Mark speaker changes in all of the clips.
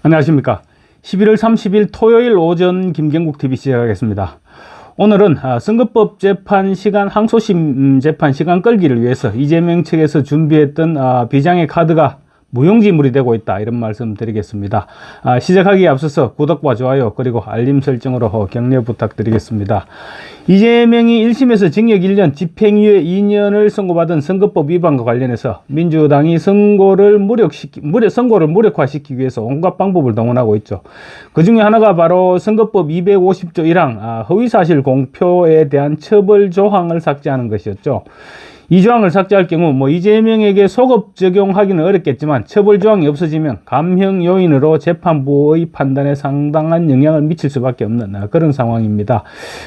Speaker 1: 안녕하십니까. 11월 30일 토요일 오전 김경국TV 시작하겠습니다. 오늘은 선거법 재판 시간, 항소심 재판 시간 끌기를 위해서 이재명 측에서 준비했던 비장의 카드가 무용지물이 되고 있다, 이런 말씀 드리겠습니다. 시작하기에 앞서서 구독과 좋아요 그리고 알림 설정으로 격려 부탁드리겠습니다. 이재명이 1심에서 징역 1년, 집행유예 2년을 선고받은 선거법 위반과 관련해서 민주당이 선고를 무력화시키기 위해서 온갖 방법을 동원하고 있죠. 그 중에 하나가 바로 선거법 250조 1항 허위사실 공표에 대한 처벌 조항을 삭제하는 것이었죠. 이 조항을 삭제할 경우 이재명에게 소급 적용하기는 어렵겠지만 처벌 조항이 없어지면 감형 요인으로 재판부의 판단에 상당한 영향을 미칠 수밖에 없는 그런 상황입니다.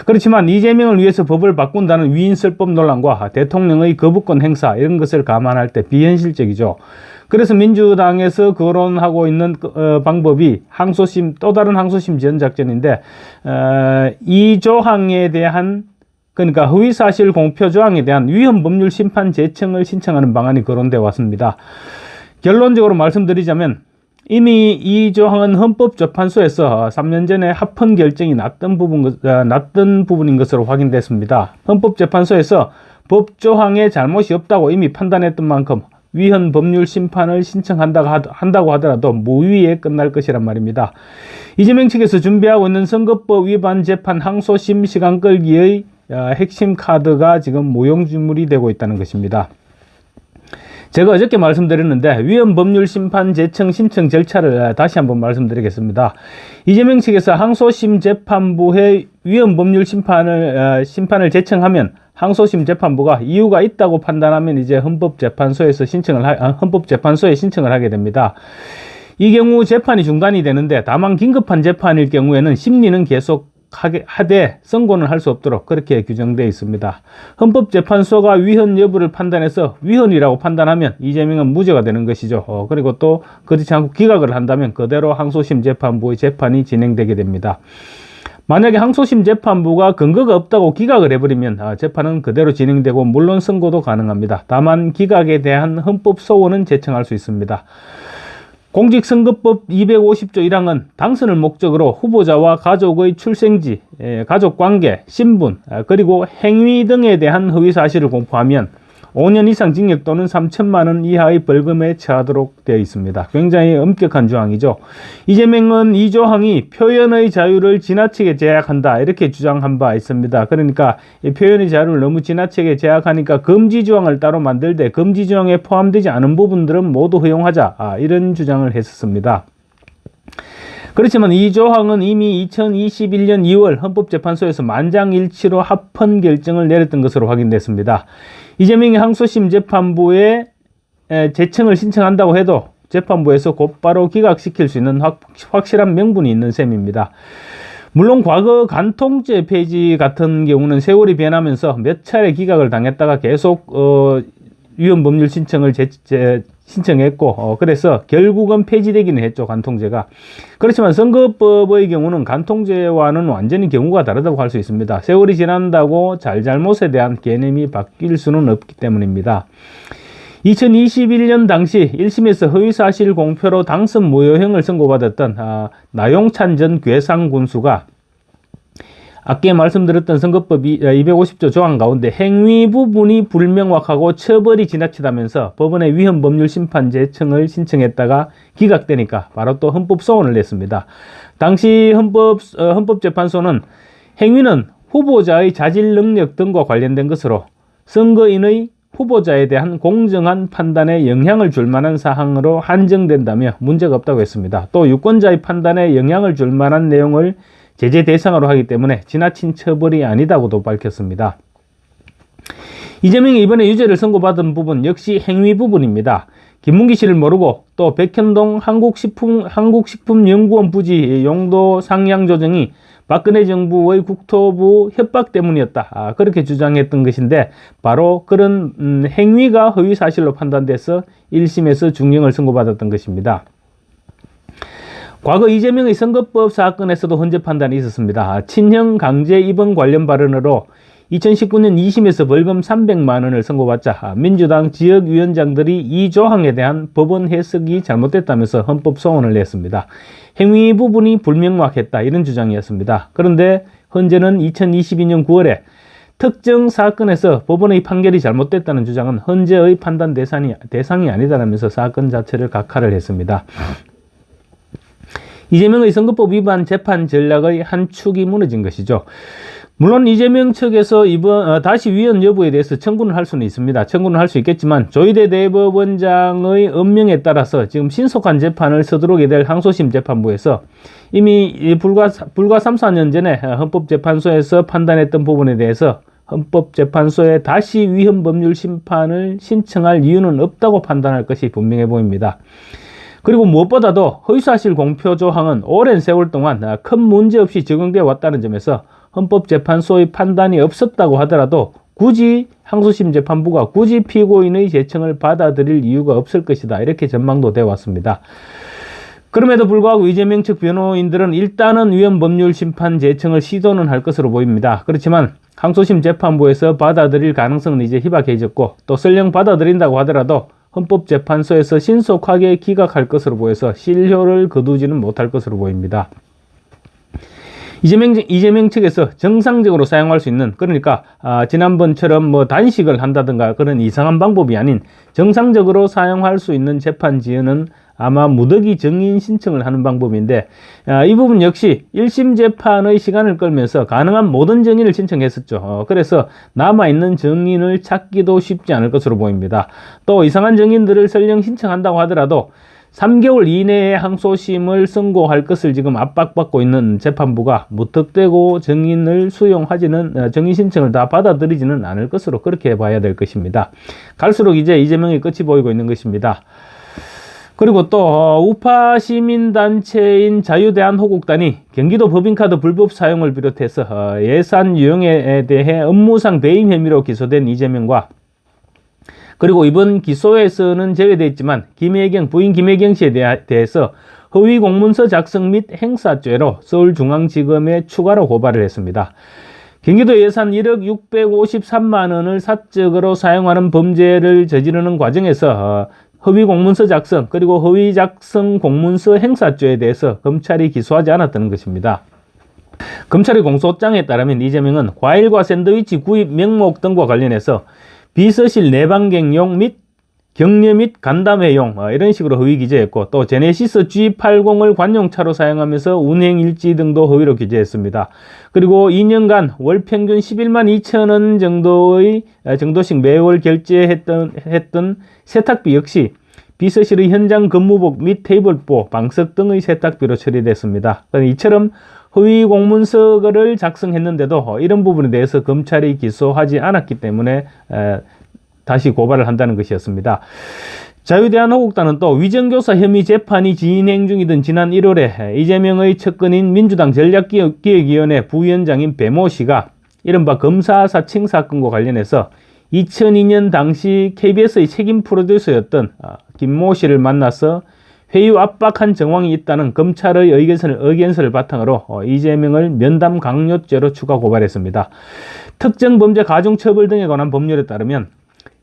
Speaker 1: 그렇지만 이재명을 위해서 법을 바꾼다는 위인설법 논란과 대통령의 거부권 행사, 이런 것을 감안할 때 비현실적이죠. 그래서 민주당에서 거론하고 있는 방법이 또 다른 항소심 지연 작전인데, 이 조항에 대한, 그러니까 허위사실 공표 조항에 대한 위헌법률 심판 제청을 신청하는 방안이 거론되어 왔습니다. 결론적으로 말씀드리자면 이미 이 조항은 헌법재판소에서 3년 전에 합헌 결정이 났던 부분인 것으로 확인됐습니다. 헌법재판소에서 법조항에 잘못이 없다고 이미 판단했던 만큼 위헌 법률 심판을 신청한다고 하더라도 무위에 끝날 것이란 말입니다. 이재명 측에서 준비하고 있는 선거법 위반 재판 항소심 시간 끌기의 핵심 카드가 지금 무용지물이 되고 있다는 것입니다. 제가 어저께 말씀드렸는데 위헌 법률 심판 제청 신청 절차를 다시 한번 말씀드리겠습니다. 이재명 측에서 항소심 재판부에 위헌 법률 심판을 제청하면 항소심 재판부가 이유가 있다고 판단하면 이제 헌법재판소에 신청을 하게 됩니다. 이 경우 재판이 중단이 되는데, 다만 긴급한 재판일 경우에는 심리는 계속 하되 선고는 할 수 없도록 그렇게 규정되어 있습니다. 헌법재판소가 위헌 여부를 판단해서 위헌이라고 판단하면 이재명은 무죄가 되는 것이죠. 그리고 또 그렇지 않고 기각을 한다면 그대로 항소심 재판부의 재판이 진행되게 됩니다. 만약에 항소심 재판부가 근거가 없다고 기각을 해버리면 재판은 그대로 진행되고 물론 선고도 가능합니다. 다만 기각에 대한 헌법 소원은 제청할 수 있습니다. 공직선거법 250조 1항은 당선을 목적으로 후보자와 가족의 출생지, 가족관계, 신분, 그리고 행위 등에 대한 허위사실을 공표하면 5년 이상 징역 또는 3천만 원 이하의 벌금에 처하도록 되어 있습니다. 굉장히 엄격한 조항이죠. 이재명은 이 조항이 표현의 자유를 지나치게 제약한다, 이렇게 주장한 바 있습니다. 그러니까 이 표현의 자유를 너무 지나치게 제약하니까 금지 조항을 따로 만들 때 금지 조항에 포함되지 않은 부분들은 모두 허용하자, 이런 주장을 했었습니다. 그렇지만 이 조항은 이미 2021년 2월 헌법재판소에서 만장일치로 합헌 결정을 내렸던 것으로 확인됐습니다. 이재명이 항소심 재판부에 제청을 신청한다고 해도 재판부에서 곧바로 기각시킬 수 있는 확실한 명분이 있는 셈입니다. 물론 과거 간통죄 폐지 같은 경우는 세월이 변하면서 몇 차례 기각을 당했다가 계속 위헌 법률 신청을 신청했고, 그래서 결국은 폐지되기는 했죠, 간통죄가. 그렇지만 선거법의 경우는 간통죄와는 완전히 경우가 다르다고 할 수 있습니다. 세월이 지난다고 잘못에 대한 개념이 바뀔 수는 없기 때문입니다. 2021년 당시 1심에서 허위사실 공표로 당선 무효형을 선고받았던 나용찬 전 괴상군수가 아까 말씀드렸던 선거법 250조 조항 가운데 행위 부분이 불명확하고 처벌이 지나치다면서 법원에 위헌 법률 심판 제청을 신청했다가 기각되니까 바로 또 헌법 소원을 냈습니다. 당시 헌법재판소는 행위는 후보자의 자질 능력 등과 관련된 것으로 선거인의 후보자에 대한 공정한 판단에 영향을 줄 만한 사항으로 한정된다며 문제가 없다고 했습니다. 또 유권자의 판단에 영향을 줄 만한 내용을 제재 대상으로 하기 때문에 지나친 처벌이 아니다고도 밝혔습니다. 이재명이 이번에 유죄를 선고받은 부분 역시 행위 부분입니다. 김문기 씨를 모르고 또 백현동 한국식품연구원 부지 용도 상향 조정이 박근혜 정부의 국토부 협박 때문이었다, 그렇게 주장했던 것인데, 바로 그런 행위가 허위사실로 판단돼서 1심에서 중형을 선고받았던 것입니다. 과거 이재명의 선거법 사건에서도 헌재 판단이 있었습니다. 친형 강제 입원 관련 발언으로 2019년 2심에서 벌금 300만 원을 선고받자 민주당 지역위원장들이 이 조항에 대한 법원 해석이 잘못됐다면서 헌법소원을 냈습니다. 행위 부분이 불명확했다 이런 주장이었습니다. 그런데 헌재는 2022년 9월에 특정 사건에서 법원의 판결이 잘못됐다는 주장은 헌재의 판단 대상이 아니다라면서 사건 자체를 각하를 했습니다. 이재명의 선거법 위반 재판 전략의 한 축이 무너진 것이죠. 물론 이재명 측에서 다시 위헌 여부에 대해서 청구는 할 수는 있습니다. 청구는 할 수 있겠지만 조희대 대법원장의 엄명에 따라서 지금 신속한 재판을 서두르게 될 항소심 재판부에서 이미 불과 3, 4년 전에 헌법재판소에서 판단했던 부분에 대해서 헌법재판소에 다시 위헌 법률 심판을 신청할 이유는 없다고 판단할 것이 분명해 보입니다. 그리고 무엇보다도 허위사실 공표 조항은 오랜 세월 동안 큰 문제 없이 적용되어 왔다는 점에서 헌법재판소의 판단이 없었다고 하더라도 굳이 항소심 재판부가 굳이 피고인의 제청을 받아들일 이유가 없을 것이다. 이렇게 전망도 되어 왔습니다. 그럼에도 불구하고 이재명 측 변호인들은 일단은 위헌 법률 심판 제청을 시도는 할 것으로 보입니다. 그렇지만 항소심 재판부에서 받아들일 가능성은 이제 희박해졌고 또 설령 받아들인다고 하더라도 헌법재판소에서 신속하게 기각할 것으로 보여서 실효를 거두지는 못할 것으로 보입니다. 이재명 측에서 정상적으로 사용할 수 있는, 그러니까 지난번처럼 뭐 단식을 한다든가 그런 이상한 방법이 아닌 정상적으로 사용할 수 있는 재판 지연은 아마 무더기 정인 신청을 하는 방법인데, 이 부분 역시 1심 재판의 시간을 끌면서 가능한 모든 정인을 신청했었죠. 그래서 남아있는 정인을 찾기도 쉽지 않을 것으로 보입니다. 또 이상한 정인들을 설령 신청한다고 하더라도 3개월 이내에 항소심을 선고할 것을 지금 압박받고 있는 재판부가 무턱대고 정인 신청을 다 받아들이지는 않을 것으로 그렇게 봐야 될 것입니다. 갈수록 이제 이재명의 끝이 보이고 있는 것입니다. 그리고 또 우파 시민단체인 자유대한호국단이 경기도 법인카드 불법 사용을 비롯해서 예산 유용에 대해 업무상 배임 혐의로 기소된 이재명과, 그리고 이번 기소에서는 제외되어 있지만 부인 김혜경 씨에 대해서 허위 공문서 작성 및 행사죄로 서울중앙지검에 추가로 고발을 했습니다. 경기도 예산 1억 653만 원을 사적으로 사용하는 범죄를 저지르는 과정에서 허위 공문서 작성 그리고 허위 작성 공문서 행사죄에 대해서 검찰이 기소하지 않았다는 것입니다. 검찰의 공소장에 따르면 이재명은 과일과 샌드위치 구입 명목 등과 관련해서 비서실 내방객용 및 격려 및 간담회용 이런 식으로 허위 기재했고, 또 제네시스 G80을 관용차로 사용하면서 운행일지 등도 허위로 기재했습니다. 그리고 2년간 월 평균 11만 2천 원 정도씩 매월 결제했던 세탁비 역시 비서실의 현장 근무복 및 테이블보, 방석 등의 세탁비로 처리됐습니다. 이처럼 허위 공문서를 작성했는데도 이런 부분에 대해서 검찰이 기소하지 않았기 때문에 다시 고발을 한다는 것이었습니다. 자유대한호국단은 또 위정교사 혐의 재판이 진행 중이던 지난 1월에 이재명의 측근인 민주당 전략기획위원회 부위원장인 배모 씨가 이른바 검사 사칭 사건과 관련해서 2002년 당시 KBS의 책임 프로듀서였던 김모 씨를 만나서 회유 압박한 정황이 있다는 검찰의 의견서를 바탕으로 이재명을 면담 강요죄로 추가 고발했습니다. 특정 범죄 가중처벌 등에 관한 법률에 따르면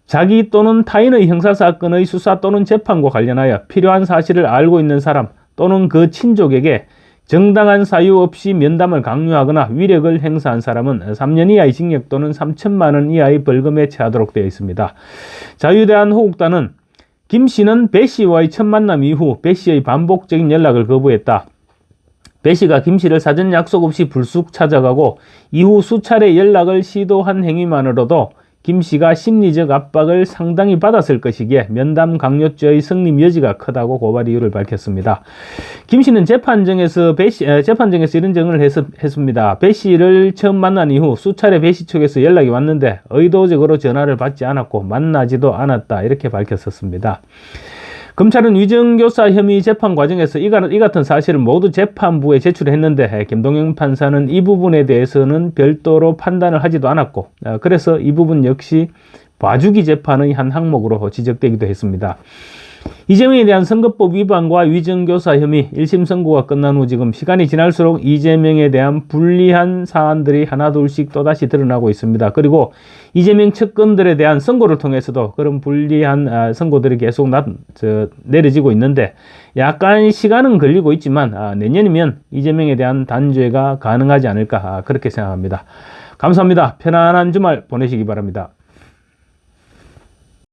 Speaker 1: 자기 또는 타인의 형사사건의 수사 또는 재판과 관련하여 필요한 사실을 알고 있는 사람 또는 그 친족에게 정당한 사유 없이 면담을 강요하거나 위력을 행사한 사람은 3년 이하의 징역 또는 3천만 원 이하의 벌금에 처하도록 되어 있습니다. 자유대한호국단은 김 씨는 배 씨와의 첫 만남 이후 배 씨의 반복적인 연락을 거부했다. 배 씨가 김 씨를 사전 약속 없이 불쑥 찾아가고 이후 수차례 연락을 시도한 행위만으로도 김 씨가 심리적 압박을 상당히 받았을 것이기에 면담 강요죄의 성립 여지가 크다고 고발 이유를 밝혔습니다. 김 씨는 재판정에서 이런 증언을 했습니다. 배 씨를 처음 만난 이후 수차례 배 씨 측에서 연락이 왔는데 의도적으로 전화를 받지 않았고 만나지도 않았다, 이렇게 밝혔었습니다. 검찰은 위정교사 혐의 재판 과정에서 이 같은 사실을 모두 재판부에 제출했는데 김동영 판사는 이 부분에 대해서는 별도로 판단을 하지도 않았고, 그래서 이 부분 역시 봐주기 재판의 한 항목으로 지적되기도 했습니다. 이재명에 대한 선거법 위반과 위증교사 혐의 1심 선고가 끝난 후 지금 시간이 지날수록 이재명에 대한 불리한 사안들이 하나둘씩 또다시 드러나고 있습니다. 그리고 이재명 측근들에 대한 선고를 통해서도 그런 불리한 선고들이 계속 내려지고 있는데 약간 시간은 걸리고 있지만 내년이면 이재명에 대한 단죄가 가능하지 않을까 그렇게 생각합니다. 감사합니다. 편안한 주말 보내시기 바랍니다.